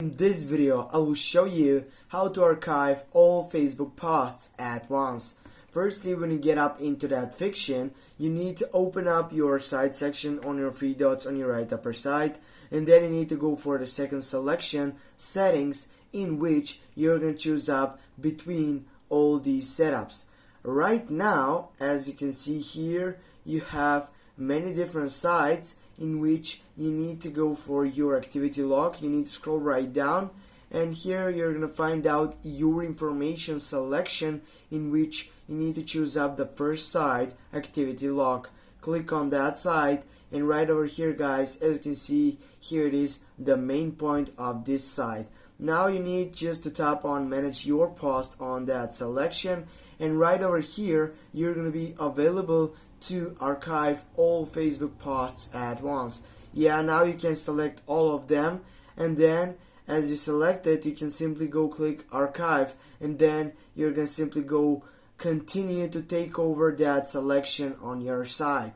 In this video, I will show you how to archive all Facebook posts at once. Firstly, when you get up into that fiction, you need to open up your side section on your three dots on your right upper side, and then you need to go for the second selection, settings, in which you're going to choose up between all these setups. Right now, as you can see here, you have many different sites in which you need to go for your activity log. You need to scroll right down, and here you're going to find out your information selection, in which you need to choose up the first site, activity log. Click on that site, and right over here, guys, as you can see, here it is, the main point of this site. Now you need just to tap on manage your post on that selection, and right over here you're going to be available to archive all Facebook posts at once. Yeah, now you can select all of them, and then as you select it, you can simply go click archive, and then you're going to simply go continue to take over that selection on your site.